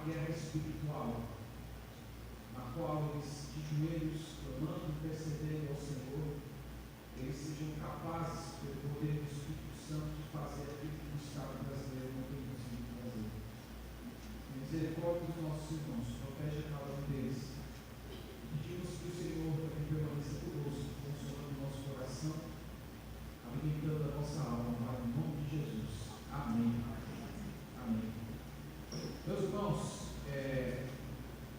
uma guerra espiritual, na qual eles, de joelhos, clamando, intercedendo ao Senhor, eles sejam capazes, pelo poder do Espírito Santo, de fazer aquilo que o Estado brasileiro não tem conseguido fazer. Misericórdia dos nossos irmãos, protege a cada um deles. Pedimos que o Senhor também permaneça conosco, consolando o nosso coração, alimentando a nossa alma, para o nome de Jesus. Amém. Amém. Meus irmãos,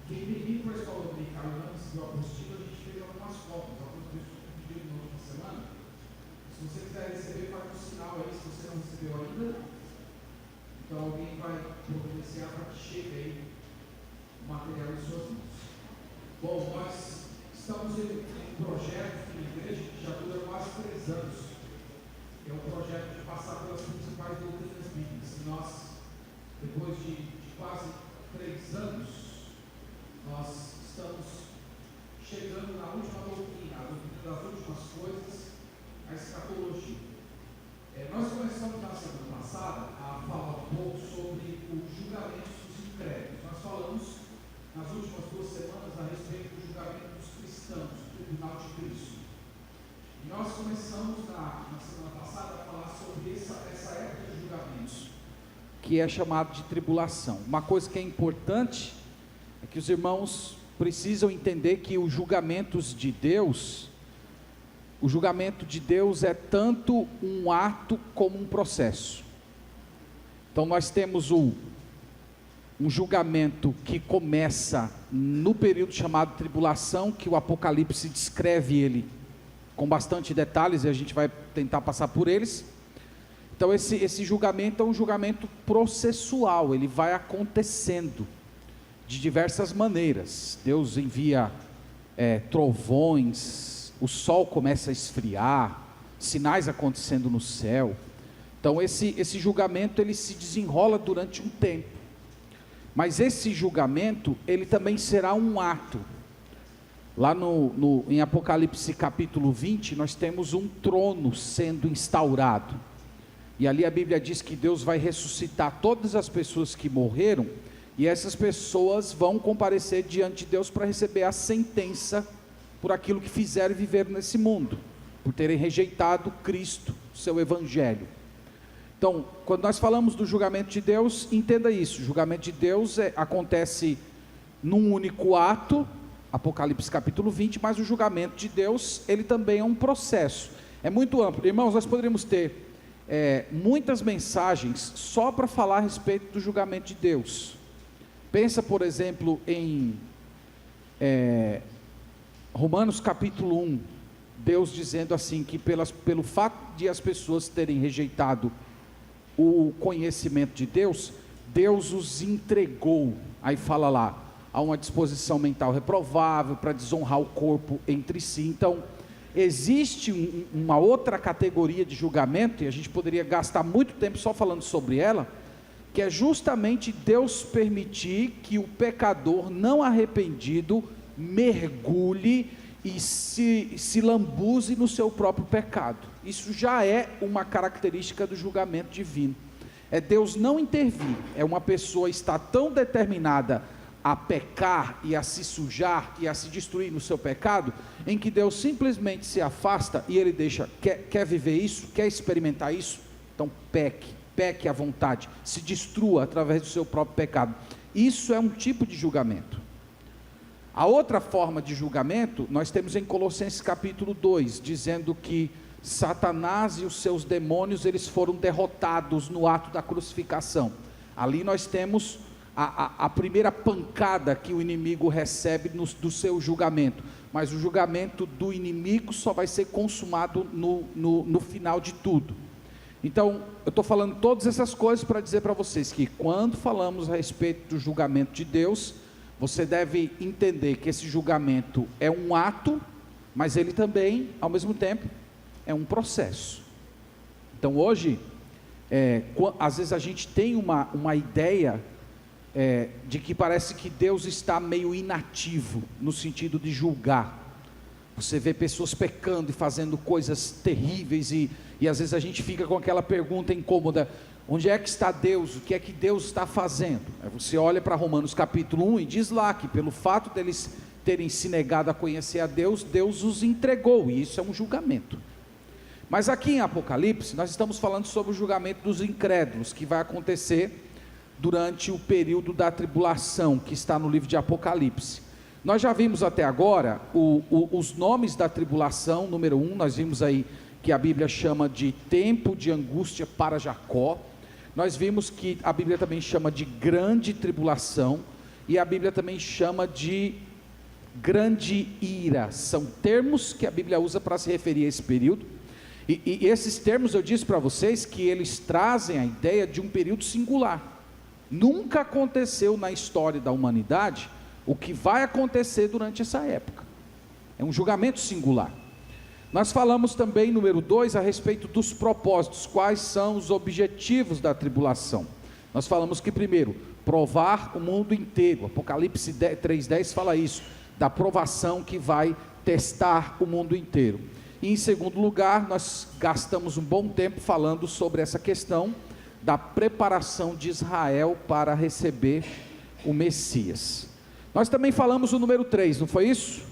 quem tem vindo para a escola dominical antes do apostilo, a gente fez algumas fotos, algumas pessoas que pediram na última semana. Se você quiser receber, faz um sinal aí, se você não recebeu ainda. Então alguém vai providenciar para que chegue aí o material em suas mãos. Bom, nós estamos em um projeto aqui na igreja que já dura quase 3 anos. É um projeto de passar pelas principais doutrinas bíblicas. E nós, depois de quase 3 anos, nós estamos chegando na última doutrina, a doutrina das últimas coisas, a escatologia. Nós começamos na semana passada a falar um pouco sobre os julgamentos dos incrédulos. Nós falamos nas últimas 2 semanas a respeito do julgamento dos cristãos, do tribunal de Cristo. E nós começamos na semana passada a falar sobre essa época de julgamentos, que é chamado de tribulação. Uma coisa que é importante é que os irmãos precisam entender que os julgamentos de Deus, o julgamento de Deus é tanto um ato como um processo. Então nós temos um julgamento que começa no período chamado tribulação, que o Apocalipse descreve ele com bastante detalhes, e a gente vai tentar passar por eles. Então esse julgamento é um julgamento processual, ele vai acontecendo de diversas maneiras. Deus envia trovões, o sol começa a esfriar, sinais acontecendo no céu. Então esse julgamento ele se desenrola durante um tempo, mas esse julgamento ele também será um ato. Lá em Apocalipse capítulo 20, nós temos um trono sendo instaurado, e ali a Bíblia diz que Deus vai ressuscitar todas as pessoas que morreram, e essas pessoas vão comparecer diante de Deus para receber a sentença por aquilo que fizeram e viveram nesse mundo, por terem rejeitado Cristo, seu Evangelho. Então, quando nós falamos do julgamento de Deus, entenda isso: o julgamento de Deus acontece num único ato, Apocalipse capítulo 20, mas o julgamento de Deus, ele também é um processo, é muito amplo. Irmãos, nós poderíamos ter muitas mensagens só para falar a respeito do julgamento de Deus. Pensa, por exemplo, em Romanos capítulo 1, Deus dizendo assim, que pelo fato de as pessoas terem rejeitado o conhecimento de Deus, Deus os entregou, aí fala lá, a uma disposição mental reprovável, para desonrar o corpo entre si. Então, existe uma outra categoria de julgamento, e a gente poderia gastar muito tempo só falando sobre ela, que é justamente Deus permitir que o pecador não arrependido mergulhe e se lambuze no seu próprio pecado. Isso já é uma característica do julgamento divino. É Deus não intervir, é uma pessoa estar tão determinada a pecar e a se sujar e a se destruir no seu pecado, em que Deus simplesmente se afasta e ele deixa, quer viver isso, quer experimentar isso, então peque à vontade, se destrua através do seu próprio pecado. Isso é um tipo de julgamento. A outra forma de julgamento, nós temos em Colossenses capítulo 2, dizendo que Satanás e os seus demônios, eles foram derrotados no ato da crucificação. Ali nós temos a primeira pancada que o inimigo recebe do seu julgamento, mas o julgamento do inimigo só vai ser consumado no final de tudo. Então, eu estou falando todas essas coisas para dizer para vocês que quando falamos a respeito do julgamento de Deus, você deve entender que esse julgamento é um ato, mas ele também, ao mesmo tempo, é um processo. Então hoje, às vezes a gente tem uma ideia de que parece que Deus está meio inativo, no sentido de julgar. Você vê pessoas pecando e fazendo coisas terríveis, e às vezes a gente fica com aquela pergunta incômoda: Onde é que está Deus? O que é que Deus está fazendo? Aí você olha para Romanos capítulo 1 e diz lá que pelo fato deles terem se negado a conhecer a Deus, Deus os entregou, e isso é um julgamento. Mas aqui em Apocalipse, nós estamos falando sobre o julgamento dos incrédulos, que vai acontecer durante o período da tribulação, que está no livro de Apocalipse. Nós já vimos até agora os nomes da tribulação. Número 1, nós vimos aí que a Bíblia chama de tempo de angústia para Jacó. Nós vimos que a Bíblia também chama de grande tribulação, e a Bíblia também chama de grande ira. São termos que a Bíblia usa para se referir a esse período, e esses termos eu disse para vocês que eles trazem a ideia de um período singular. Nunca aconteceu na história da humanidade o que vai acontecer durante essa época. É um julgamento singular. Nós falamos também, número 2, a respeito dos propósitos, quais são os objetivos da tribulação. Nós falamos que primeiro, provar o mundo inteiro. Apocalipse 3:10 fala isso, da provação que vai testar o mundo inteiro. E em segundo lugar, nós gastamos um bom tempo falando sobre essa questão da preparação de Israel para receber o Messias. Nós também falamos o número 3, não foi isso?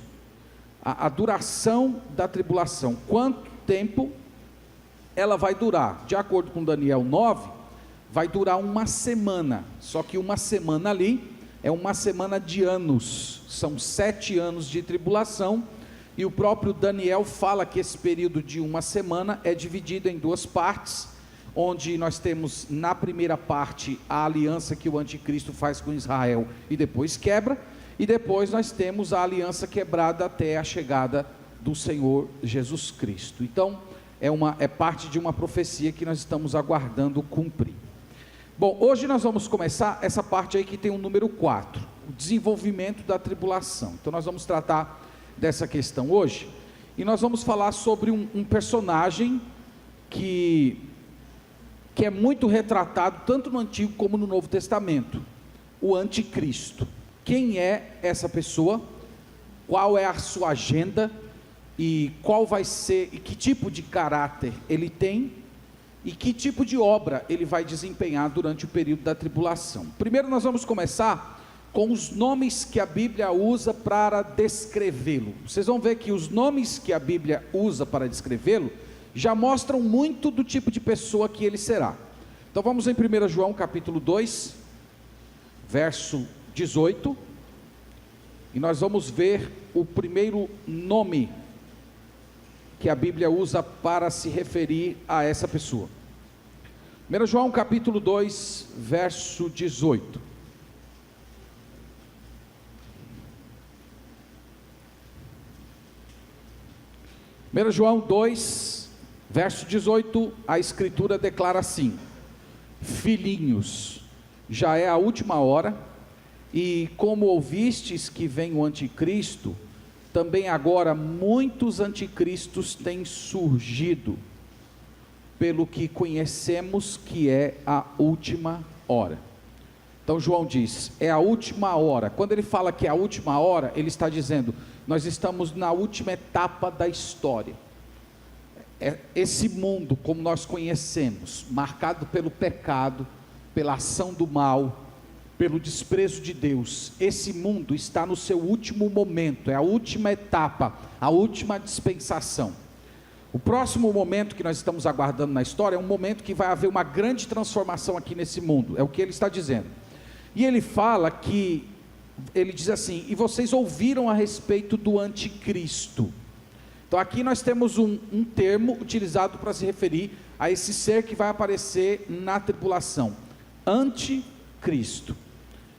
A duração da tribulação, quanto tempo ela vai durar? De acordo com Daniel 9, vai durar uma semana, só que uma semana ali é uma semana de anos, são 7 anos de tribulação, e o próprio Daniel fala que esse período de uma semana é dividido em 2 partes, onde nós temos na primeira parte a aliança que o anticristo faz com Israel e depois quebra, e depois nós temos a aliança quebrada até a chegada do Senhor Jesus Cristo. Então é parte de uma profecia que nós estamos aguardando cumprir. Bom, hoje nós vamos começar essa parte aí que tem o número 4, o desenvolvimento da tribulação. Então nós vamos tratar dessa questão hoje, e nós vamos falar sobre um personagem que é muito retratado tanto no Antigo como no Novo Testamento, o anticristo. Quem é essa pessoa? Qual é a sua agenda? E qual vai ser, e que tipo de caráter ele tem? E que tipo de obra ele vai desempenhar durante o período da tribulação? Primeiro nós vamos começar com os nomes que a Bíblia usa para descrevê-lo. Vocês vão ver que os nomes que a Bíblia usa para descrevê-lo já mostram muito do tipo de pessoa que ele será. Então vamos em 1 João capítulo 2, verso 18, e nós vamos ver o primeiro nome que a Bíblia usa para se referir a essa pessoa. 1 João capítulo 2, verso 18. 1 João 2, verso 18, a Escritura declara assim: filhinhos, já é a última hora, e como ouvistes que vem o anticristo, também agora muitos anticristos têm surgido, pelo que conhecemos que é a última hora. Então João diz, é a última hora. Quando ele fala que é a última hora, ele está dizendo, nós estamos na última etapa da história. Esse mundo, como nós conhecemos, marcado pelo pecado, pela ação do mal, pelo desprezo de Deus, esse mundo está no seu último momento, é a última etapa, a última dispensação. O próximo momento que nós estamos aguardando na história é um momento que vai haver uma grande transformação aqui nesse mundo, é o que ele está dizendo. E ele fala que, ele diz assim, e vocês ouviram a respeito do anticristo. Então aqui nós temos um termo utilizado para se referir a esse ser que vai aparecer na tribulação, anticristo.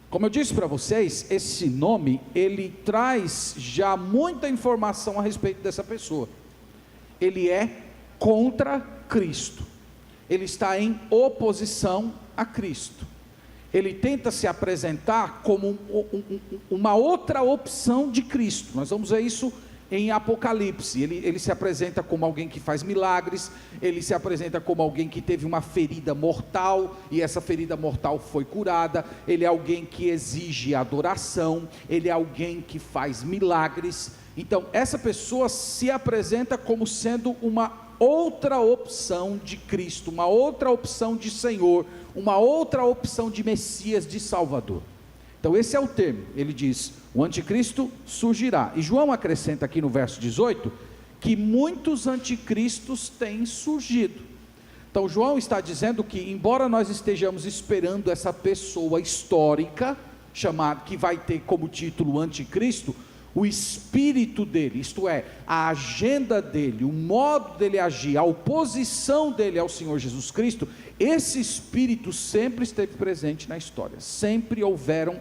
Como eu disse para vocês, esse nome, ele traz já muita informação a respeito dessa pessoa. Ele é contra Cristo, ele está em oposição a Cristo, ele tenta se apresentar como uma outra opção de Cristo. Nós vamos ver isso em Apocalipse. Ele se apresenta como alguém que faz milagres, ele se apresenta como alguém que teve uma ferida mortal, e essa ferida mortal foi curada. Ele é alguém que exige adoração, ele é alguém que faz milagres. Então essa pessoa se apresenta como sendo uma outra opção de Cristo, uma outra opção de Senhor, uma outra opção de Messias, de Salvador. Então esse é o termo. Ele diz: o anticristo surgirá. E João acrescenta aqui no verso 18 que muitos anticristos têm surgido. Então João está dizendo que, embora nós estejamos esperando essa pessoa histórica, chamada, que vai ter como título anticristo, o espírito dele, isto é, a agenda dele, o modo dele agir, a oposição dele ao Senhor Jesus Cristo, esse espírito sempre esteve presente na história. Sempre houveram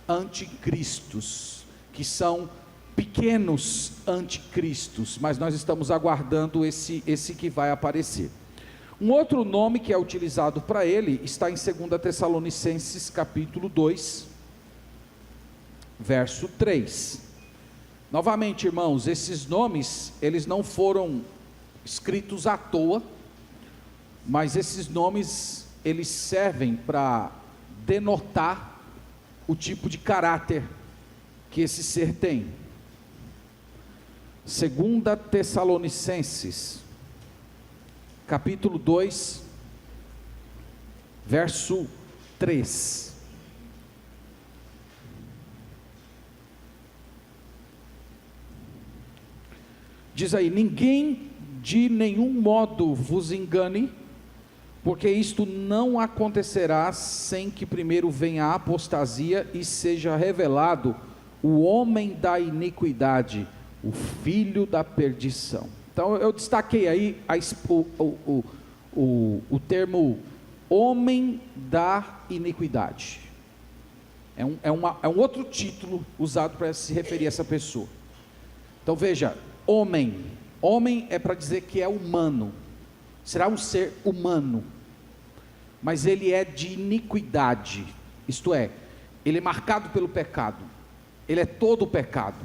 anticristos, que são pequenos anticristos, mas nós estamos aguardando esse que vai aparecer. Um outro nome que é utilizado para ele está em 2 Tessalonicenses capítulo 2, verso 3. Novamente, irmãos, esses nomes, eles não foram escritos à toa, mas esses nomes, eles servem para denotar o tipo de caráter que esse ser tem. 2 Tessalonicenses, capítulo 2, verso 3. Diz aí: ninguém de nenhum modo vos engane, porque isto não acontecerá sem que primeiro venha a apostasia e seja revelado o homem da iniquidade, o filho da perdição. Então eu destaquei aí o termo homem da iniquidade. É um outro título usado para se referir a essa pessoa. Então veja, homem é para dizer que é humano, será um ser humano, mas ele é de iniquidade, isto é, ele é marcado pelo pecado, ele é todo pecado,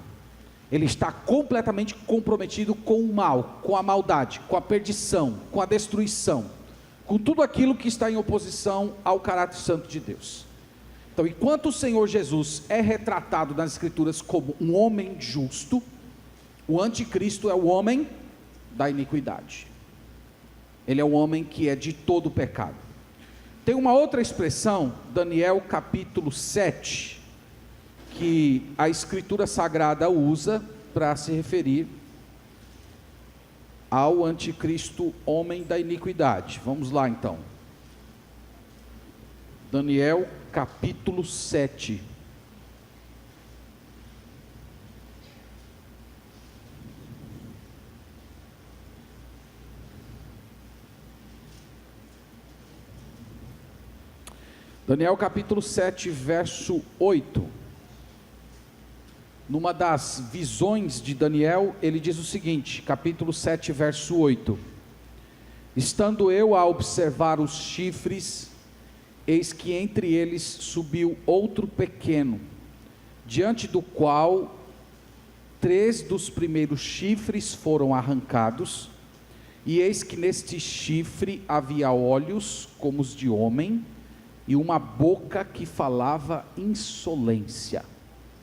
ele está completamente comprometido com o mal, com a maldade, com a perdição, com a destruição, com tudo aquilo que está em oposição ao caráter santo de Deus. Então, enquanto o Senhor Jesus é retratado nas Escrituras como um homem justo, o anticristo é o homem da iniquidade. Ele é o homem que é de todo pecado. Tem uma outra expressão, Daniel capítulo 7, que a Escritura Sagrada usa para se referir ao anticristo, homem da iniquidade. Vamos lá então. Daniel capítulo 7. Daniel capítulo 7, verso 8. Numa das visões de Daniel, ele diz o seguinte, capítulo 7, verso 8: estando eu a observar os chifres, eis que entre eles subiu outro pequeno, diante do qual 3 dos primeiros chifres foram arrancados, e eis que neste chifre havia olhos como os de homem, e uma boca que falava insolência.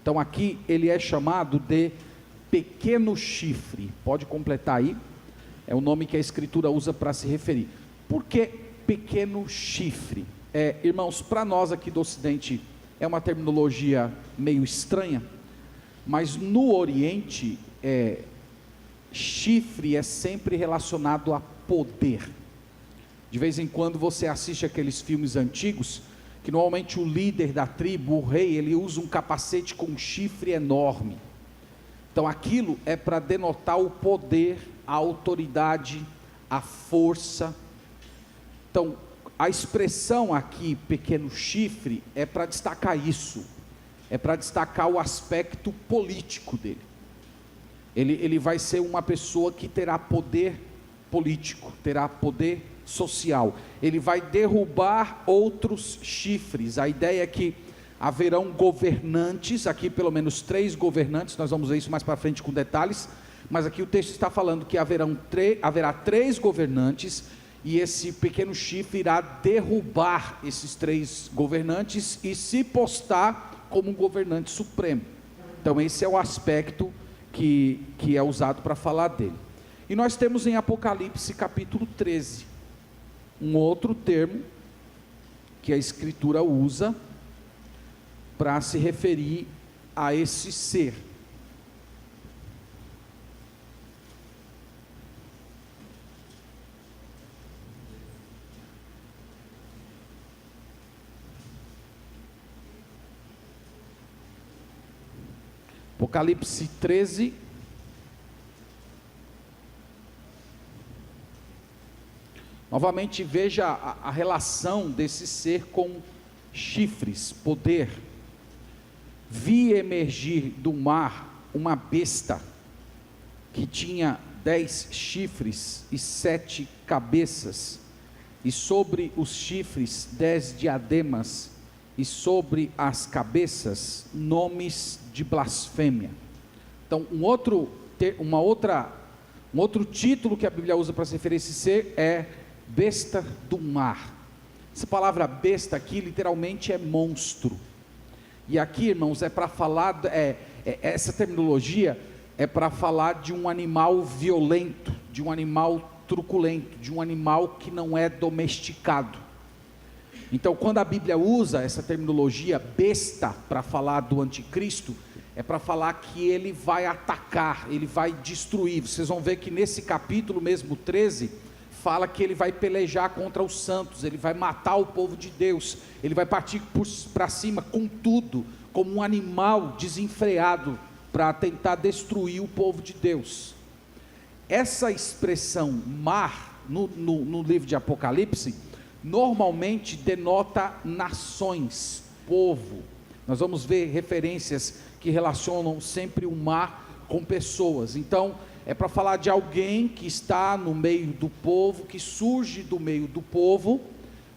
Então aqui ele é chamado de pequeno chifre. Pode completar aí, é o nome que a Escritura usa para se referir. Por que pequeno chifre? Irmãos, para nós aqui do Ocidente é uma terminologia meio estranha, mas no Oriente chifre é sempre relacionado a poder. De vez em quando você assiste aqueles filmes antigos, que normalmente o líder da tribo, o rei, ele usa um capacete com um chifre enorme. Então aquilo é para denotar o poder, a autoridade, a força. Então a expressão aqui, pequeno chifre, é para destacar isso, é para destacar o aspecto político dele. Ele vai ser uma pessoa que terá poder político, terá poder social, ele vai derrubar outros chifres. A ideia é que haverão governantes, aqui pelo menos 3 governantes, nós vamos ver isso mais para frente com detalhes, mas aqui o texto está falando que haverá 3 governantes, e esse pequeno chifre irá derrubar esses 3 governantes e se postar como um governante supremo. Então esse é o aspecto que é usado para falar dele. E nós temos em Apocalipse capítulo 13, um outro termo que a Escritura usa para se referir a esse ser. Apocalipse 13, novamente veja a relação desse ser com chifres, poder. Vi emergir do mar uma besta que tinha 10 chifres e 7 cabeças, e sobre os chifres 10 diademas, e sobre as cabeças nomes de blasfêmia. Então, um outro título que a Bíblia usa para se referir a esse ser é besta do mar. Essa palavra besta aqui literalmente é monstro. E aqui, irmãos, é para falar, essa terminologia é para falar de um animal violento, de um animal truculento, de um animal que não é domesticado. Então, quando a Bíblia usa essa terminologia besta para falar do anticristo, é para falar que ele vai atacar, ele vai destruir. Vocês vão ver que nesse capítulo mesmo 13, fala que ele vai pelejar contra os santos, ele vai matar o povo de Deus, ele vai partir para cima com tudo, como um animal desenfreado, para tentar destruir o povo de Deus. Essa expressão mar, no livro de Apocalipse, normalmente denota nações, povo. Nós vamos ver referências que relacionam sempre o mar com pessoas. Então, é para falar de alguém que está no meio do povo, que surge do meio do povo,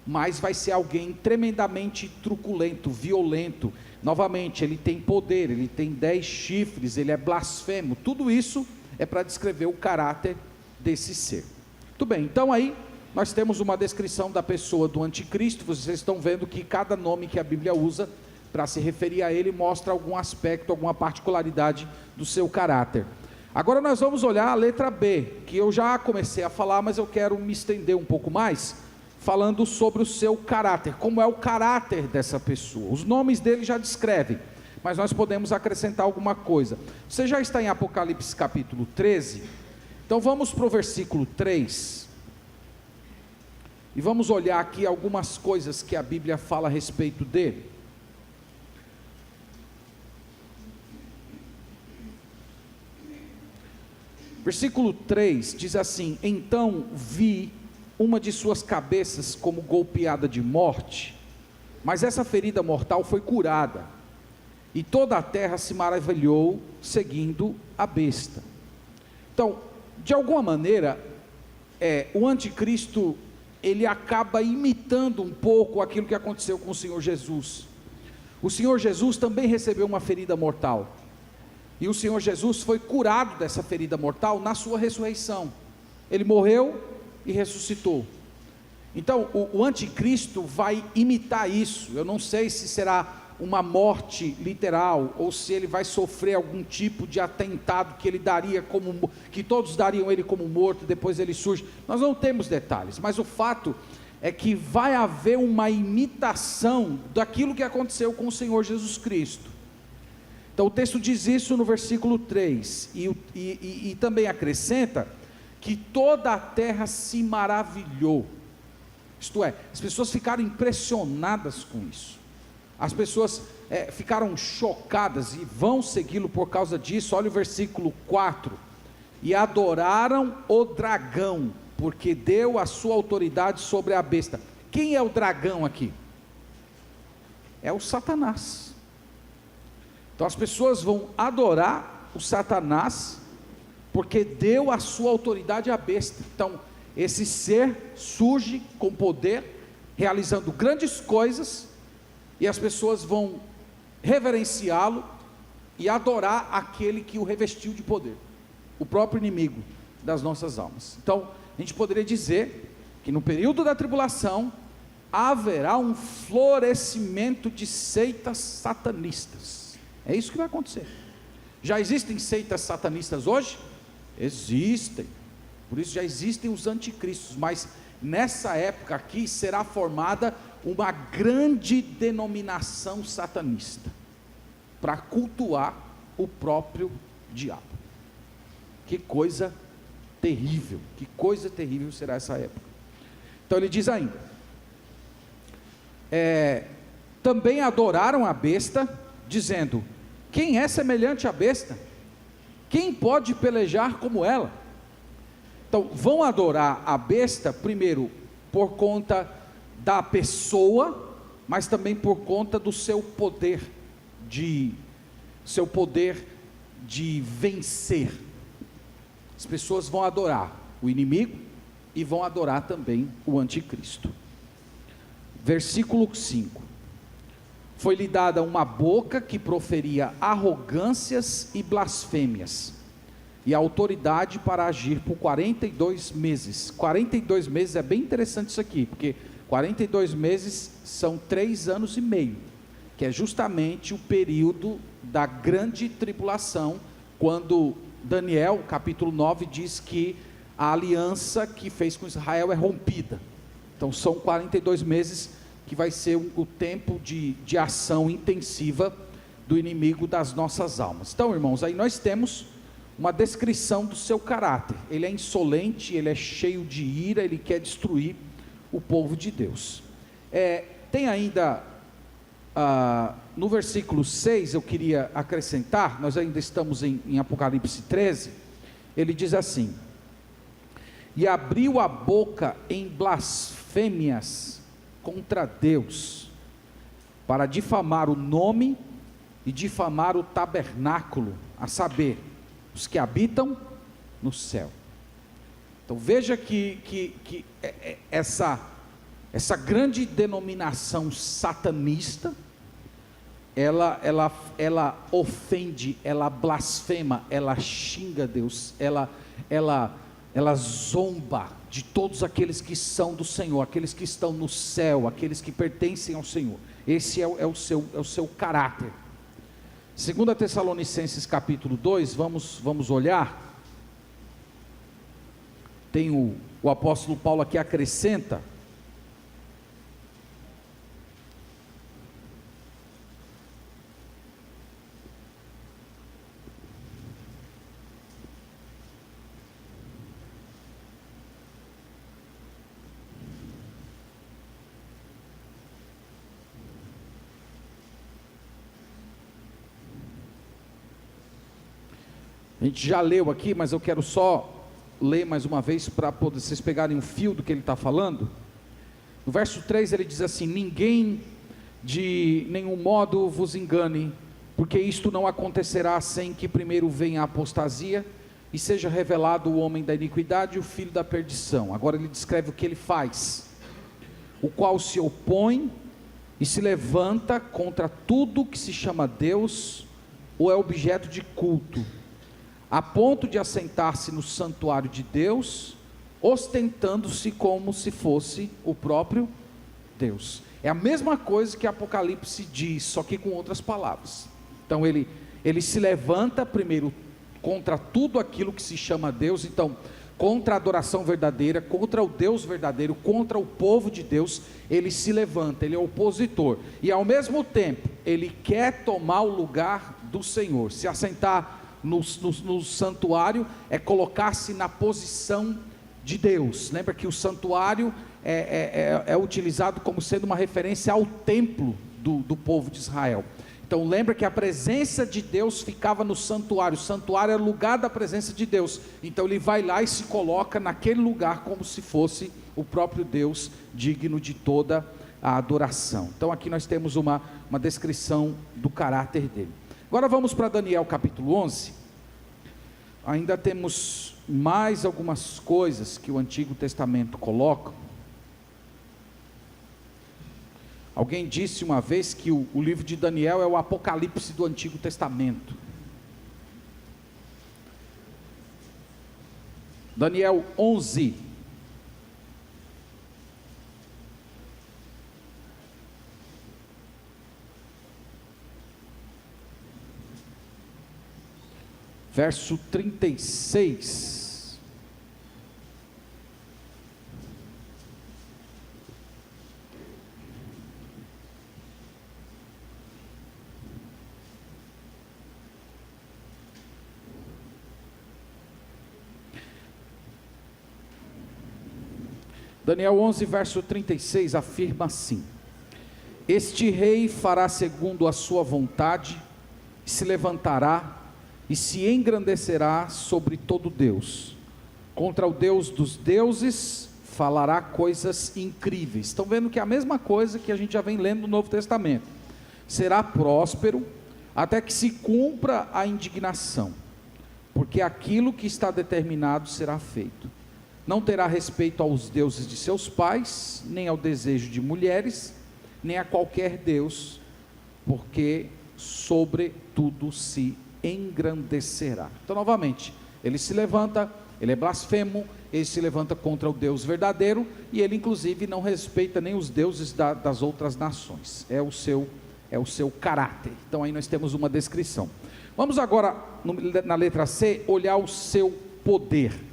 mas vai ser alguém tremendamente truculento, violento. Novamente, ele tem poder, ele tem 10 chifres, ele é blasfemo. Tudo isso é para descrever o caráter desse ser. Muito bem, então aí nós temos uma descrição da pessoa do anticristo. Vocês estão vendo que cada nome que a Bíblia usa para se referir a ele mostra algum aspecto, alguma particularidade do seu caráter. Agora nós vamos olhar a letra B, que eu já comecei a falar, mas eu quero me estender um pouco mais, falando sobre o seu caráter, como é o caráter dessa pessoa. Os nomes dele já descrevem, mas nós podemos acrescentar alguma coisa. Você já está em Apocalipse capítulo 13, então vamos para o versículo 3, e vamos olhar aqui algumas coisas que a Bíblia fala a respeito dele. Versículo 3 diz assim: então vi uma de suas cabeças como golpeada de morte, mas essa ferida mortal foi curada, e toda a terra se maravilhou seguindo a besta. Então, de alguma maneira, o anticristo, ele acaba imitando um pouco aquilo que aconteceu com o Senhor Jesus. O Senhor Jesus também recebeu uma ferida mortal, e o Senhor Jesus foi curado dessa ferida mortal na sua ressurreição. Ele morreu e ressuscitou. Então o anticristo vai imitar isso. Eu não sei se será uma morte literal, ou se ele vai sofrer algum tipo de atentado que ele daria como, que todos dariam ele como morto, depois ele surge. Nós não temos detalhes, mas o fato é que vai haver uma imitação daquilo que aconteceu com o Senhor Jesus Cristo. Então o texto diz isso no versículo 3, e também acrescenta que toda a terra se maravilhou. Isto é, as pessoas ficaram impressionadas com isso. As pessoas ficaram chocadas e vão segui-lo por causa disso. Olha o versículo 4: e adoraram o dragão, porque deu a sua autoridade sobre a besta. Quem é o dragão aqui? É o Satanás. Então as pessoas vão adorar o Satanás, porque deu a sua autoridade à besta. Então esse ser surge com poder, realizando grandes coisas, e as pessoas vão reverenciá-lo e adorar aquele que o revestiu de poder, o próprio inimigo das nossas almas. Então a gente poderia dizer que no período da tribulação haverá um florescimento de seitas satanistas. É isso que vai acontecer. Já existem seitas satanistas hoje? Existem. Por isso já existem os anticristos, mas nessa época aqui será formada uma grande denominação satanista para cultuar o próprio diabo. Que coisa terrível, que coisa terrível será essa época. Então ele diz ainda, também adoraram a besta, dizendo, quem é semelhante à besta? Quem pode pelejar como ela? Então vão adorar a besta, primeiro, por conta da pessoa, mas também por conta do seu poder de vencer. As pessoas vão adorar o inimigo e vão adorar também o anticristo. Versículo 5: foi-lhe dada uma boca que proferia arrogâncias e blasfêmias, e autoridade para agir por 42 meses. 42 meses é bem interessante isso aqui, porque 42 meses são 3 anos e meio, que é justamente o período da grande tribulação, quando Daniel, capítulo 9, diz que a aliança que fez com Israel é rompida. Então são 42 meses que vai ser o tempo de ação intensiva do inimigo das nossas almas. Então, irmãos, aí nós temos uma descrição do seu caráter. Ele é insolente, ele é cheio de ira, ele quer destruir o povo de Deus. Tem ainda, no versículo 6, eu queria acrescentar, nós ainda estamos em Apocalipse 13, ele diz assim, e abriu a boca em blasfêmias contra Deus, para difamar o nome e difamar o tabernáculo, a saber, os que habitam no céu. Então veja que essa grande denominação satanista, ela ofende, ela blasfema, ela xinga Deus, ela zomba de todos aqueles que são do Senhor, aqueles que estão no céu, aqueles que pertencem ao Senhor. Esse é o seu caráter. 2 Tessalonicenses capítulo 2, vamos olhar. Tem o apóstolo Paulo aqui acrescenta, a gente já leu aqui, mas eu quero só ler mais uma vez para vocês pegarem um fio do que ele está falando. No verso 3 ele diz assim, ninguém de nenhum modo vos engane, porque isto não acontecerá sem que primeiro venha a apostasia, e seja revelado o homem da iniquidade e o filho da perdição. Agora ele descreve o que ele faz, o qual se opõe e se levanta contra tudo que se chama Deus, ou é objeto de culto, a ponto de assentar-se no santuário de Deus, ostentando-se como se fosse o próprio Deus. É a mesma coisa que Apocalipse diz, só que com outras palavras. Então ele se levanta primeiro contra tudo aquilo que se chama Deus, então contra a adoração verdadeira, contra o Deus verdadeiro, contra o povo de Deus, ele se levanta, ele é opositor, e ao mesmo tempo, ele quer tomar o lugar do Senhor. Se assentar no santuário é colocar-se na posição de Deus. Lembra que o santuário é utilizado como sendo uma referência ao templo do povo de Israel. Então lembra que a presença de Deus ficava no santuário. O santuário é o lugar da presença de Deus. Então ele vai lá e se coloca naquele lugar como se fosse o próprio Deus, digno de toda a adoração. Então aqui nós temos uma descrição do caráter dele. Agora vamos para Daniel capítulo 11, ainda temos mais algumas coisas que o Antigo Testamento coloca. Alguém disse uma vez que o livro de Daniel é o Apocalipse do Antigo Testamento. Daniel 11, verso 36, Daniel 11, verso 36 afirma assim: este rei fará segundo a sua vontade, se levantará e se engrandecerá sobre todo Deus, contra o Deus dos deuses falará coisas incríveis. Estão vendo que é a mesma coisa que a gente já vem lendo no Novo Testamento. Será próspero até que se cumpra a indignação, porque aquilo que está determinado será feito. Não terá respeito aos deuses de seus pais, nem ao desejo de mulheres, nem a qualquer deus, porque sobre tudo se engrandecerá. Então, novamente, ele se levanta, ele é blasfemo, ele se levanta contra o Deus verdadeiro, e ele inclusive não respeita nem os deuses das outras nações, é o seu caráter. Então aí nós temos uma descrição. Vamos agora, na letra C, olhar o seu poder.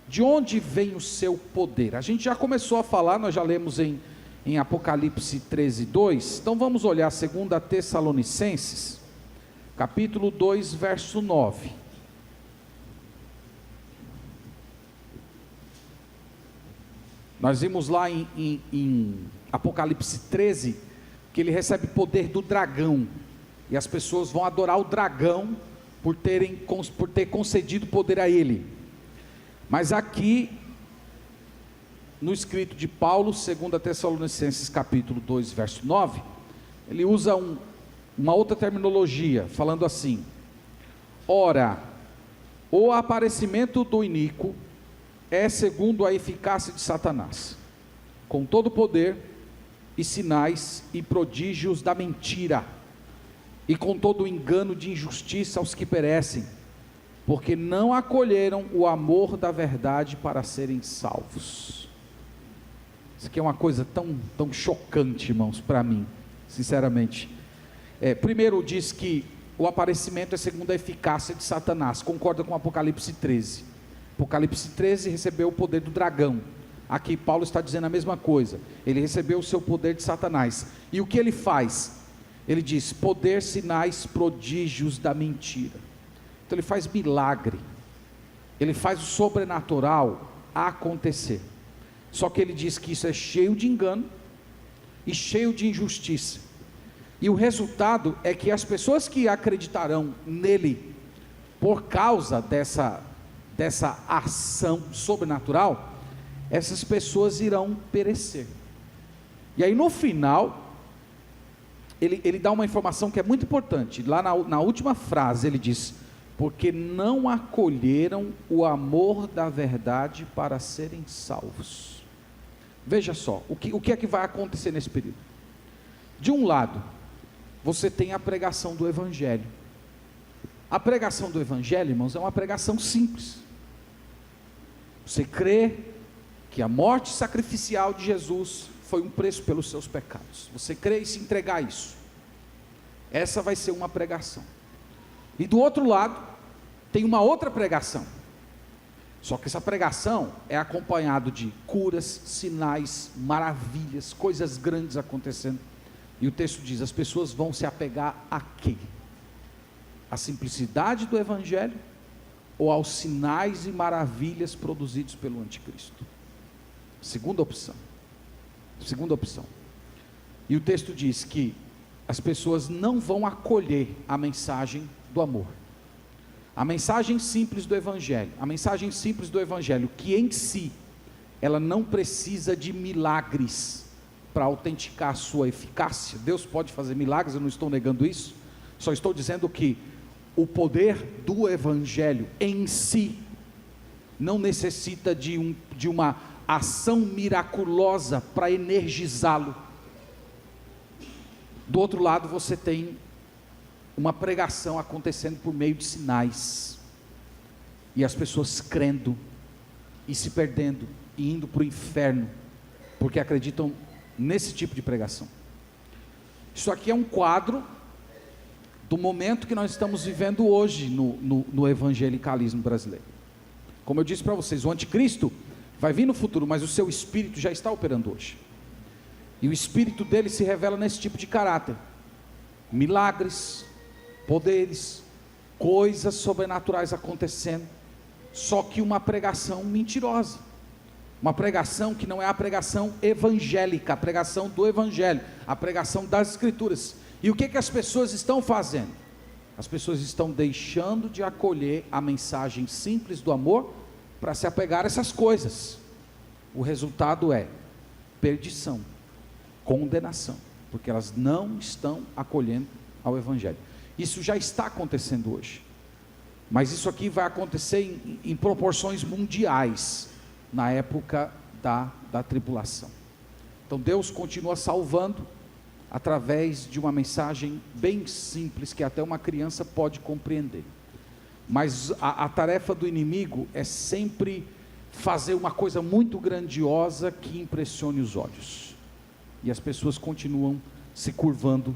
De onde vem o seu poder? A gente já começou a falar, nós já lemos em Apocalipse 13, 2, então vamos olhar 2 Tessalonicenses, capítulo 2, verso 9. Nós vimos lá em Apocalipse 13, que ele recebe poder do dragão, e as pessoas vão adorar o dragão, por ter concedido poder a ele. Mas aqui, no escrito de Paulo, 2 Tessalonicenses capítulo 2, verso 9, ele usa uma outra terminologia, falando assim: ora, o aparecimento do iníquo é segundo a eficácia de Satanás, com todo o poder e sinais e prodígios da mentira, e com todo o engano de injustiça aos que perecem, porque não acolheram o amor da verdade para serem salvos. Isso aqui é uma coisa tão chocante, irmãos, para mim, sinceramente. Primeiro diz que o aparecimento é segundo a eficácia de Satanás, concorda com Apocalipse 13. Apocalipse 13 recebeu o poder do dragão. Aqui Paulo está dizendo a mesma coisa, ele recebeu o seu poder de Satanás. E o que ele faz? Ele diz: poder, sinais, prodígios da mentira. Então ele faz milagre, ele faz o sobrenatural acontecer. Só que ele diz que isso é cheio de engano e cheio de injustiça, e o resultado é que as pessoas que acreditarão nele por causa dessa ação sobrenatural, essas pessoas irão perecer. E aí no final ele dá uma informação que é muito importante. Lá na última frase ele diz: porque não acolheram o amor da verdade para serem salvos. Veja só, o que é que vai acontecer nesse período? De um lado, você tem a pregação do Evangelho. A pregação do Evangelho, irmãos, é uma pregação simples. Você crê que a morte sacrificial de Jesus foi um preço pelos seus pecados. Você crê e se entregar a isso. Essa vai ser uma pregação. E do outro lado, tem uma outra pregação. Só que essa pregação é acompanhada de curas, sinais, maravilhas, coisas grandes acontecendo. E o texto diz: as pessoas vão se apegar a quê? A simplicidade do Evangelho ou aos sinais e maravilhas produzidos pelo anticristo? Segunda opção. E o texto diz que as pessoas não vão acolher a mensagem do amor, a mensagem simples do Evangelho, que em si, ela não precisa de milagres para autenticar a sua eficácia. Deus pode fazer milagres, eu não estou negando isso, só estou dizendo que o poder do Evangelho em si não necessita de uma ação miraculosa para energizá-lo. Do outro lado, você tem uma pregação acontecendo por meio de sinais, e as pessoas crendo e se perdendo e indo para o inferno, porque acreditam nesse tipo de pregação. Isso aqui é um quadro do momento que nós estamos vivendo hoje no evangelicalismo brasileiro. Como eu disse para vocês, o anticristo vai vir no futuro, mas o seu espírito já está operando hoje, e o espírito dele se revela nesse tipo de caráter: milagres, poderes, coisas sobrenaturais acontecendo, só que uma pregação mentirosa, uma pregação que não é a pregação evangélica, a pregação do evangelho, a pregação das escrituras. E o que as pessoas estão fazendo? As pessoas estão deixando de acolher a mensagem simples do amor para se apegar a essas coisas. O resultado é perdição, condenação, porque elas não estão acolhendo ao evangelho. Isso já está acontecendo hoje, mas isso aqui vai acontecer em proporções mundiais, na época da tribulação. Então Deus continua salvando, através de uma mensagem bem simples, que até uma criança pode compreender, mas a tarefa do inimigo é sempre fazer uma coisa muito grandiosa, que impressione os olhos, e as pessoas continuam se curvando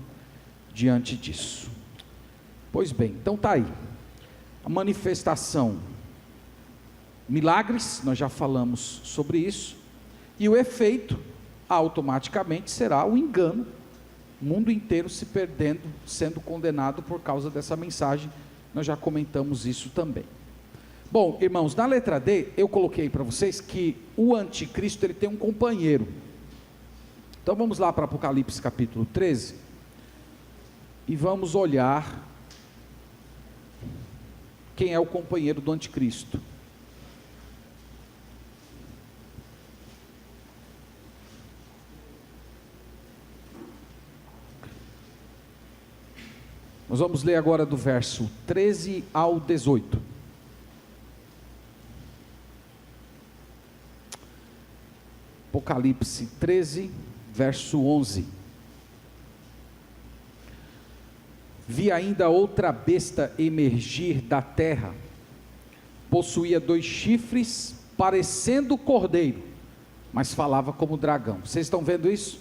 diante disso. Pois bem, então está aí, a manifestação, milagres, nós já falamos sobre isso, e o efeito automaticamente será o engano, o mundo inteiro se perdendo, sendo condenado por causa dessa mensagem. Nós já comentamos isso também. Bom, irmãos, na letra D, eu coloquei para vocês que o anticristo, ele tem um companheiro. Então vamos lá para Apocalipse capítulo 13, e vamos olhar quem é o companheiro do anticristo. Nós vamos ler agora do verso 13 ao 18. Apocalipse 13, verso 11. Vi ainda outra besta emergir da terra, possuía 2 chifres, parecendo cordeiro, mas falava como dragão. Vocês estão vendo isso?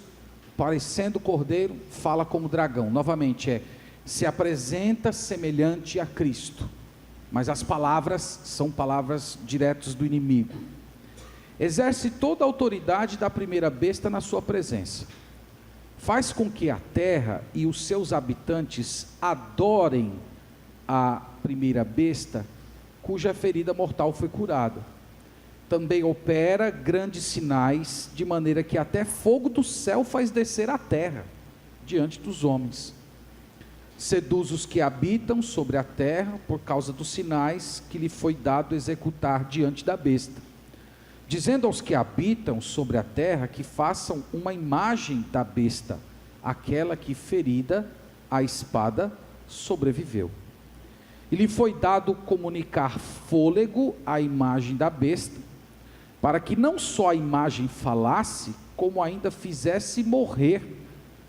Parecendo cordeiro, fala como dragão. Novamente, se apresenta semelhante a Cristo, mas as palavras são palavras diretas do inimigo. Exerce toda a autoridade da primeira besta na sua presença, faz com que a terra e os seus habitantes adorem a primeira besta, cuja ferida mortal foi curada. Também opera grandes sinais, de maneira que até fogo do céu faz descer a terra diante dos homens. Seduz os que habitam sobre a terra por causa dos sinais que lhe foi dado executar diante da besta, dizendo aos que habitam sobre a terra que façam uma imagem da besta, aquela que ferida a espada sobreviveu. E lhe foi dado comunicar fôlego à imagem da besta, para que não só a imagem falasse, como ainda fizesse morrer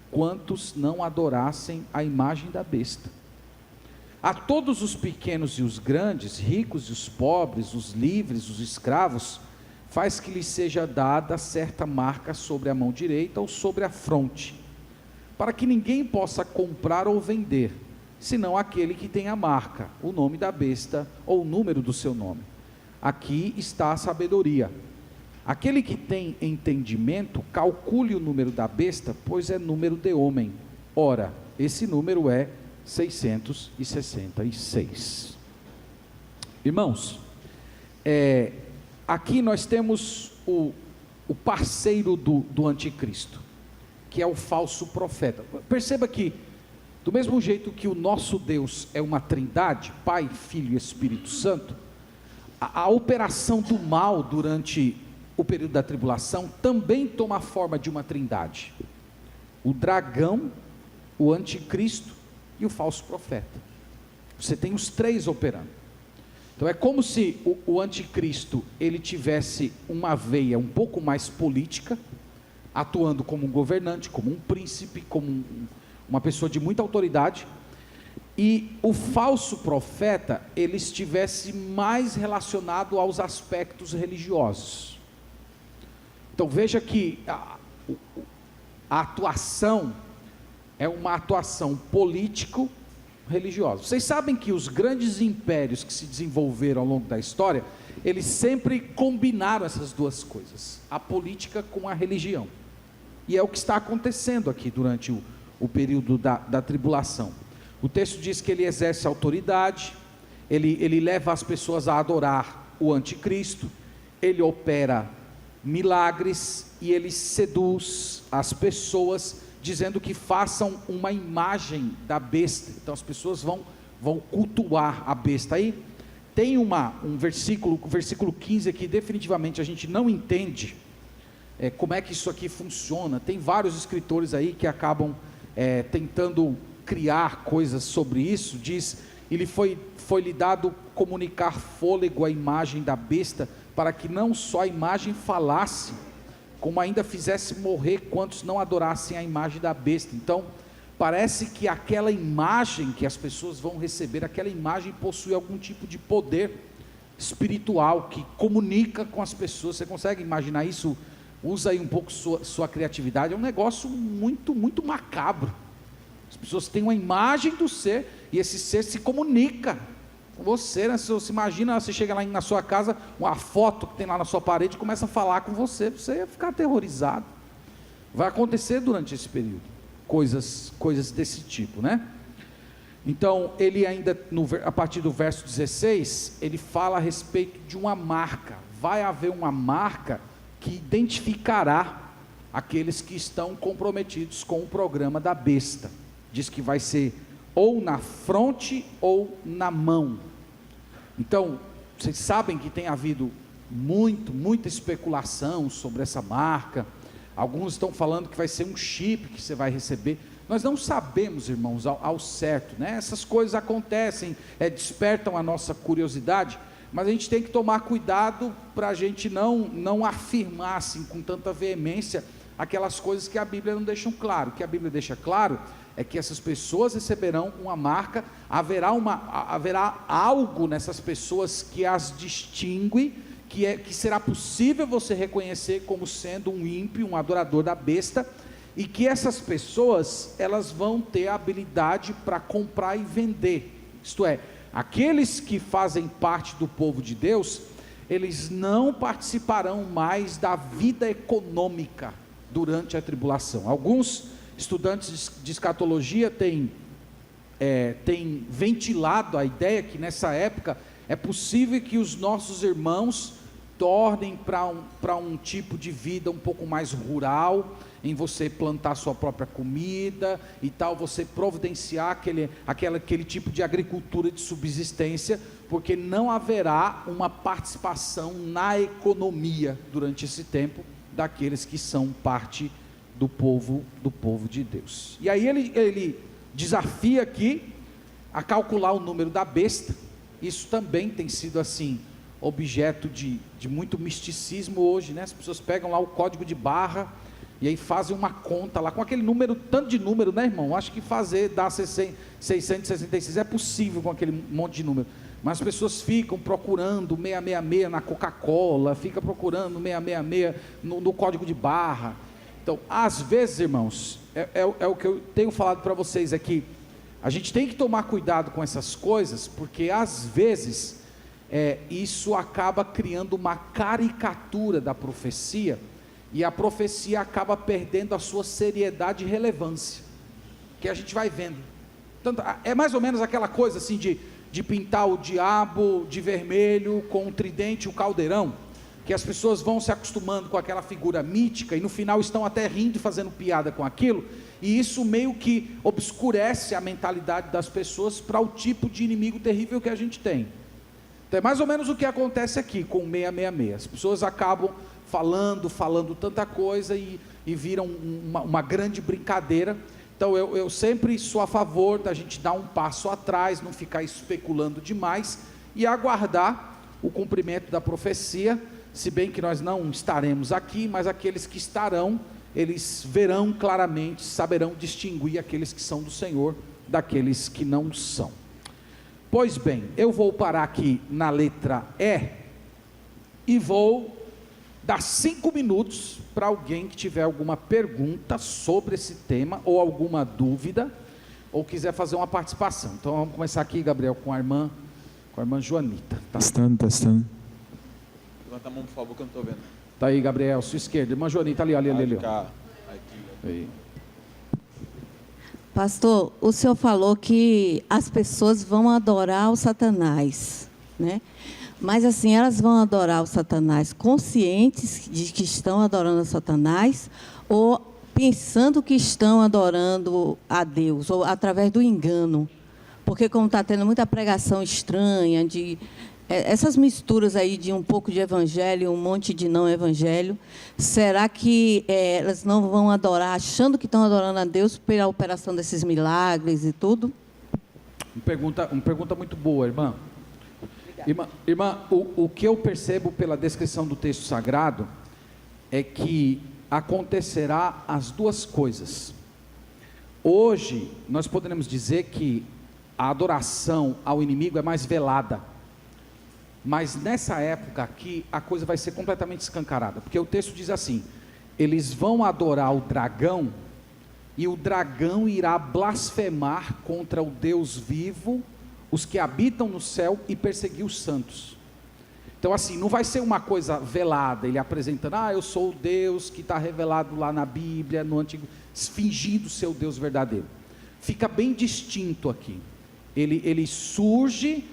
quantos não adorassem a imagem da besta. A todos os pequenos e os grandes, ricos e os pobres, os livres, os escravos, faz que lhe seja dada certa marca sobre a mão direita ou sobre a fronte, para que ninguém possa comprar ou vender, senão aquele que tem a marca, o nome da besta ou o número do seu nome. Aqui está a sabedoria. Aquele que tem entendimento, calcule o número da besta, pois é número de homem. Ora, esse número é 666. Irmãos, aqui nós temos o parceiro do anticristo, que é o falso profeta. Perceba que, do mesmo jeito que o nosso Deus é uma trindade, Pai, Filho e Espírito Santo, a operação do mal durante o período da tribulação também toma a forma de uma trindade: o dragão, o anticristo e o falso profeta. Você tem os 3 operando. Então é como se o anticristo, ele tivesse uma veia um pouco mais política, atuando como um governante, como um príncipe, como uma pessoa de muita autoridade, e o falso profeta, ele estivesse mais relacionado aos aspectos religiosos. Então veja que a atuação é uma atuação político-religiosa. Vocês sabem que os grandes impérios que se desenvolveram ao longo da história, eles sempre combinaram essas duas coisas, a política com a religião. E é o que está acontecendo aqui durante o período da tribulação. O texto diz que ele exerce autoridade, ele leva as pessoas a adorar o anticristo, ele opera milagres, e ele seduz as pessoas, dizendo que façam uma imagem da besta. Então as pessoas vão cultuar a besta. Aí tem um versículo, o versículo 15 aqui, definitivamente a gente não entende como é que isso aqui funciona. Tem vários escritores aí que acabam tentando criar coisas sobre isso. Diz, ele foi-lhe dado comunicar fôlego à imagem da besta, para que não só a imagem falasse, como ainda fizesse morrer quantos não adorassem a imagem da besta. Então parece que aquela imagem que as pessoas vão receber, aquela imagem possui algum tipo de poder espiritual, que comunica com as pessoas. Você consegue imaginar isso? Usa aí um pouco sua criatividade. É um negócio muito, muito macabro. As pessoas têm uma imagem do ser, e esse ser se comunica com você, né? Você imagina, você chega lá na sua casa, uma foto que tem lá na sua parede, começa a falar com você ia ficar aterrorizado. Vai acontecer durante esse período coisas desse tipo, né? Então ele ainda, a partir do verso 16, ele fala a respeito de uma marca. Vai haver uma marca que identificará aqueles que estão comprometidos com o programa da besta. Diz que vai ser ou na fronte ou na mão. Então vocês sabem que tem havido muita especulação sobre essa marca. Alguns estão falando que vai ser um chip que você vai receber. Nós não sabemos, irmãos, ao certo, né? Essas coisas acontecem, despertam a nossa curiosidade, mas a gente tem que tomar cuidado para a gente não afirmar assim com tanta veemência aquelas coisas que a Bíblia não deixa claro. O que a Bíblia deixa claro é que essas pessoas receberão uma marca, haverá algo nessas pessoas que as distingue, que será possível você reconhecer como sendo um ímpio, um adorador da besta, e que essas pessoas, elas vão ter a habilidade para comprar e vender. Isto é, aqueles que fazem parte do povo de Deus, eles não participarão mais da vida econômica durante a tribulação. Alguns estudantes de escatologia têm ventilado a ideia que nessa época é possível que os nossos irmãos tornem para um tipo de vida um pouco mais rural, em você plantar sua própria comida e tal, você providenciar aquele tipo de agricultura de subsistência, porque não haverá uma participação na economia durante esse tempo daqueles que são parte do povo de Deus. E aí ele desafia aqui a calcular o número da besta. Isso também tem sido assim objeto de muito misticismo hoje, né? As pessoas pegam lá o código de barra e aí fazem uma conta lá com aquele número, tanto de número, né, irmão? Acho que dar 666 é possível com aquele monte de número, mas as pessoas ficam procurando 666 na Coca-Cola, fica procurando 666 no código de barra. Então, às vezes, irmãos, é o que eu tenho falado para vocês aqui. A gente tem que tomar cuidado com essas coisas, porque às vezes isso acaba criando uma caricatura da profecia, e a profecia acaba perdendo a sua seriedade e relevância, que a gente vai vendo. Tanto, é mais ou menos aquela coisa assim de pintar o diabo de vermelho com um tridente e um caldeirão, que as pessoas vão se acostumando com aquela figura mítica, e no final estão até rindo e fazendo piada com aquilo, e isso meio que obscurece a mentalidade das pessoas para o tipo de inimigo terrível que a gente tem. Então é mais ou menos o que acontece aqui com o 666, as pessoas acabam falando tanta coisa e viram uma grande brincadeira. Então eu sempre sou a favor da gente dar um passo atrás, não ficar especulando demais e aguardar o cumprimento da profecia, se bem que nós não estaremos aqui, mas aqueles que estarão, eles verão claramente, saberão distinguir aqueles que são do Senhor daqueles que não são. Pois bem, eu vou parar aqui na letra E e vou dar 5 minutos para alguém que tiver alguma pergunta sobre esse tema, ou alguma dúvida, ou quiser fazer uma participação. Então vamos começar aqui, Gabriel, com a irmã Joanita. Tá? Testando. Levanta a mão, por favor, que eu não estou vendo. Tá aí, Gabriel, sua esquerda. Irmã Joanita, ali. Aqui. Pastor, o senhor falou que as pessoas vão adorar o Satanás, né? Mas assim, elas vão adorar o Satanás conscientes de que estão adorando a Satanás ou pensando que estão adorando a Deus, ou através do engano? Porque como está tendo muita pregação estranha, essas misturas aí de um pouco de evangelho, um monte de não evangelho, será que elas não vão adorar, achando que estão adorando a Deus pela operação desses milagres e tudo? Uma pergunta muito boa, irmã. Irmã, o que eu percebo pela descrição do texto sagrado é que acontecerá as duas coisas. Hoje, nós poderemos dizer que a adoração ao inimigo é mais velada, mas nessa época aqui, a coisa vai ser completamente escancarada, porque o texto diz assim: eles vão adorar o dragão, e o dragão irá blasfemar contra o Deus vivo, os que habitam no céu, e perseguir os santos. Então assim, não vai ser uma coisa velada, ele apresentando, eu sou o Deus que está revelado lá na Bíblia, no Antigo, fingindo ser o Deus verdadeiro. Fica bem distinto aqui. Ele surge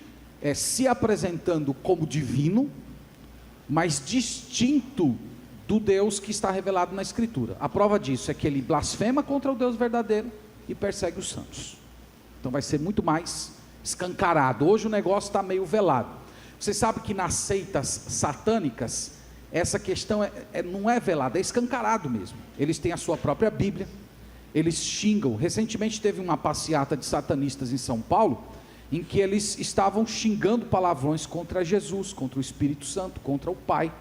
se apresentando como divino, mas distinto do Deus que está revelado na Escritura. A prova disso é que ele blasfema contra o Deus verdadeiro e persegue os santos. Então vai ser muito mais escancarado. Hoje o negócio está meio velado. Você sabe que nas seitas satânicas, essa questão não é velada, é escancarado mesmo. Eles têm a sua própria Bíblia, eles xingam. Recentemente teve uma passeata de satanistas em São Paulo, em que eles estavam xingando palavrões contra Jesus, contra o Espírito Santo, contra o Pai.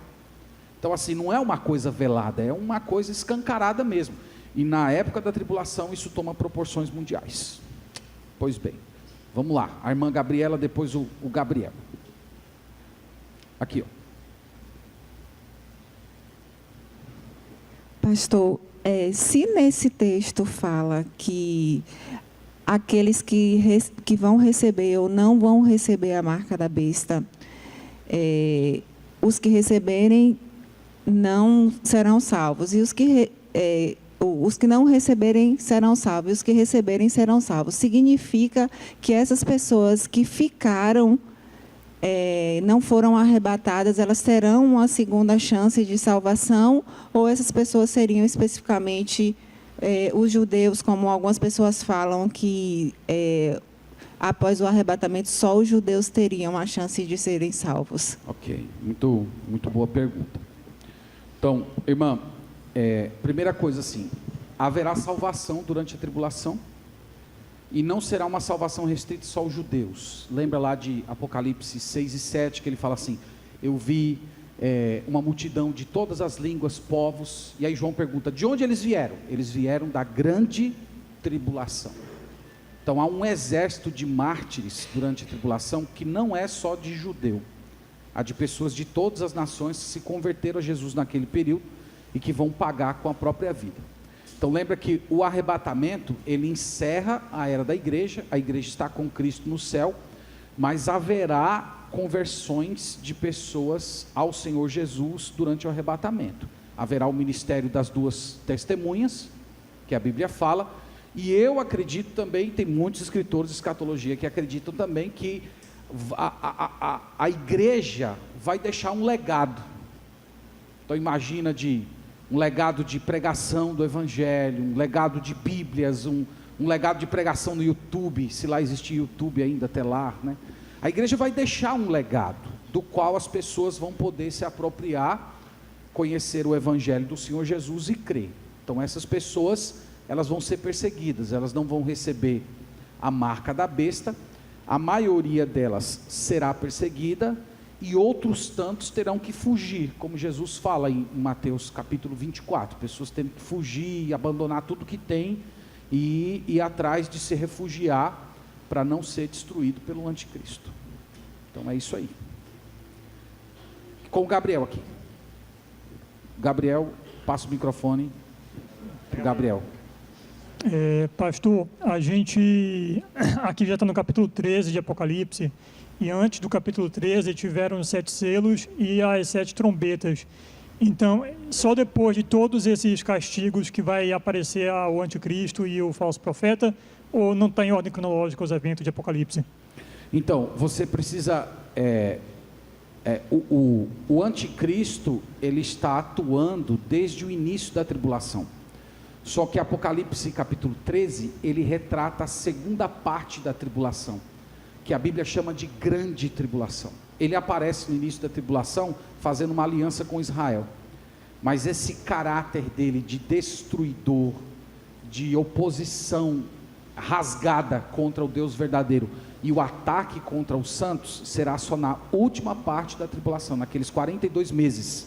Então assim, não é uma coisa velada, é uma coisa escancarada mesmo. E na época da tribulação isso toma proporções mundiais. Pois bem, vamos lá, a irmã Gabriela, depois o Gabriel. Aqui, ó. Pastor, se nesse texto fala que aqueles que vão receber ou não vão receber a marca da besta, os que receberem não serão salvos, e os que não receberem serão salvos, e os que receberem serão salvos, significa que essas pessoas que ficaram, não foram arrebatadas, elas terão uma segunda chance de salvação, ou essas pessoas seriam especificamente os judeus, como algumas pessoas falam que após o arrebatamento só os judeus teriam a chance de serem salvos? Ok, muito boa pergunta. Então, irmã, primeira coisa assim, haverá salvação durante a tribulação, e não será uma salvação restrita só aos judeus. Lembra lá de Apocalipse 6 e 7, que ele fala assim: eu vi uma multidão de todas as línguas, povos. E aí João pergunta, de onde eles vieram? Eles vieram da grande tribulação. Então há um exército de mártires durante a tribulação, que não é só de judeu, há de pessoas de todas as nações que se converteram a Jesus naquele período, e que vão pagar com a própria vida. Então lembra que o arrebatamento, ele encerra a era da igreja, a igreja está com Cristo no céu, mas haverá conversões de pessoas ao Senhor Jesus durante o arrebatamento. Haverá o ministério das duas testemunhas, que a Bíblia fala, e eu acredito também, tem muitos escritores de escatologia que acreditam também que a igreja vai deixar um legado. Então imagina um legado de pregação do Evangelho, um legado de Bíblias, um legado de pregação no YouTube, se lá existir YouTube ainda até lá, né? A igreja vai deixar um legado, do qual as pessoas vão poder se apropriar, conhecer o Evangelho do Senhor Jesus e crer. Então essas pessoas, elas vão ser perseguidas, elas não vão receber a marca da besta, a maioria delas será perseguida, e outros tantos terão que fugir, como Jesus fala em Mateus capítulo 24, pessoas tendo que fugir, abandonar tudo que tem, e ir atrás de se refugiar, para não ser destruído pelo anticristo. Então é isso aí. Com o Gabriel aqui. Gabriel, passa o microfone para o Gabriel. Pastor, a gente aqui já está no capítulo 13 de Apocalipse, e antes do capítulo 13 tiveram os 7 selos e as 7 trombetas. Então, só depois de todos esses castigos que vai aparecer o anticristo e o falso profeta, ou não está em ordem cronológica os eventos de Apocalipse? Então, você precisa O anticristo, ele está atuando desde o início da tribulação. Só que Apocalipse capítulo 13, ele retrata a segunda parte da tribulação, que a Bíblia chama de grande tribulação. Ele aparece no início da tribulação fazendo uma aliança com Israel, mas esse caráter dele de destruidor, de oposição rasgada contra o Deus verdadeiro e o ataque contra os santos será só na última parte da tribulação, naqueles 42 meses,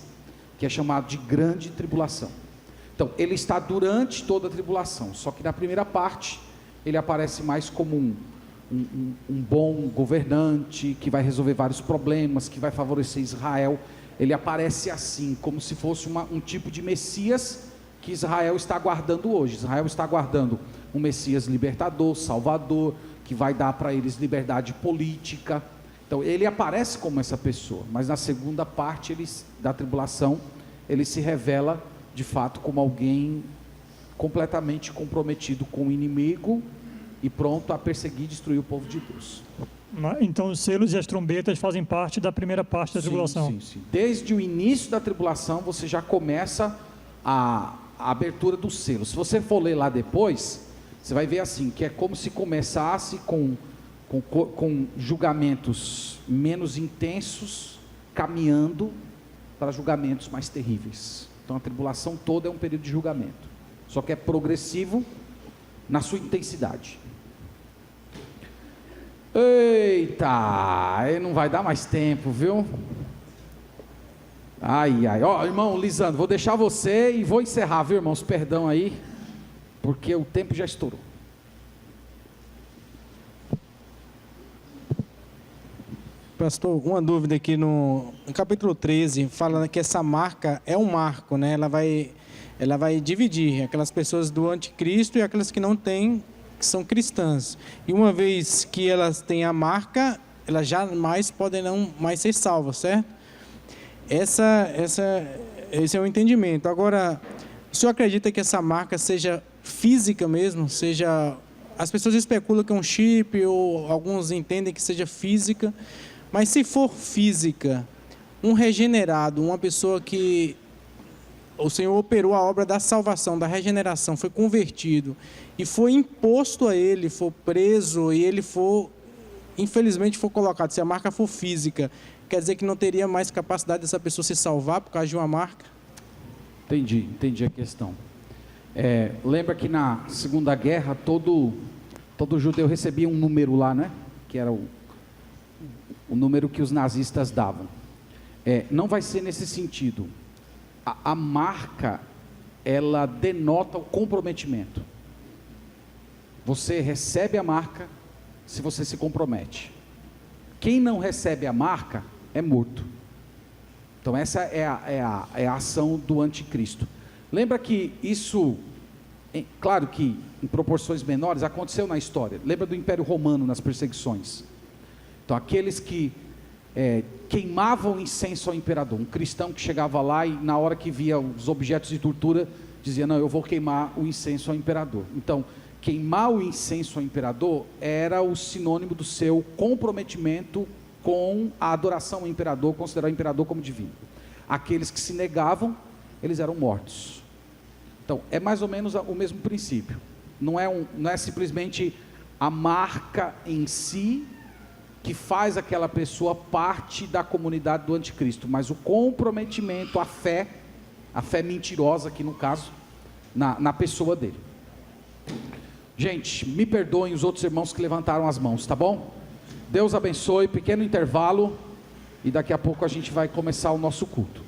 que é chamado de grande tribulação. Então, ele está durante toda a tribulação, só que na primeira parte, ele aparece mais como um bom governante, que vai resolver vários problemas, que vai favorecer Israel. Ele aparece assim, como se fosse um tipo de Messias, que Israel está aguardando hoje. Israel está aguardando um Messias libertador, salvador, que vai dar para eles liberdade política. Então, ele aparece como essa pessoa, mas na segunda parte da tribulação, ele se revela de fato como alguém completamente comprometido com o inimigo e pronto a perseguir e destruir o povo de Deus. Então os selos e as trombetas fazem parte da primeira parte da tribulação. Sim. Desde o início da tribulação você já começa a abertura dos selos. Se você for ler lá depois, você vai ver assim, que é como se começasse com julgamentos menos intensos, caminhando para julgamentos mais terríveis. Então a tribulação toda é um período de julgamento, só que é progressivo na sua intensidade. Eita, não vai dar mais tempo, viu? Ó, irmão Lisandro, vou deixar você e vou encerrar, viu, irmãos? Perdão aí, porque o tempo já estourou. Pastor, uma dúvida aqui no capítulo 13, fala que essa marca é um marco, né? Ela vai dividir aquelas pessoas do anticristo e aquelas que não têm, que são cristãs. E uma vez que elas têm a marca, elas jamais podem não mais ser salvas, certo? Esse é o entendimento. Agora, o senhor acredita que essa marca seja física mesmo? As pessoas especulam que é um chip, ou alguns entendem que seja física. Mas se for física, um regenerado, uma pessoa que o Senhor operou a obra da salvação, da regeneração, foi convertido e foi imposto a ele, for preso e ele infelizmente for colocado, se a marca for física, quer dizer que não teria mais capacidade dessa pessoa se salvar por causa de uma marca? Entendi a questão. Lembra que na Segunda Guerra todo judeu recebia um número lá, né? Que era o número que os nazistas davam. Não vai ser nesse sentido. A marca, ela denota o comprometimento. Você recebe a marca se você se compromete. Quem não recebe a marca é morto. Então essa é a ação do anticristo. Lembra que isso, claro que em proporções menores, aconteceu na história. Lembra do Império Romano nas perseguições? Então aqueles que queimavam incenso ao imperador, um cristão que chegava lá e na hora que via os objetos de tortura, dizia, não, eu vou queimar o incenso ao imperador. Então, queimar o incenso ao imperador era o sinônimo do seu comprometimento com a adoração ao imperador, considerar o imperador como divino. Aqueles que se negavam, eles eram mortos. Então, é mais ou menos o mesmo princípio. Não é simplesmente a marca em si que faz aquela pessoa parte da comunidade do anticristo, mas o comprometimento, a fé mentirosa aqui no caso, na pessoa dele. Gente, me perdoem os outros irmãos que levantaram as mãos, tá bom? Deus abençoe, pequeno intervalo, e daqui a pouco a gente vai começar o nosso culto.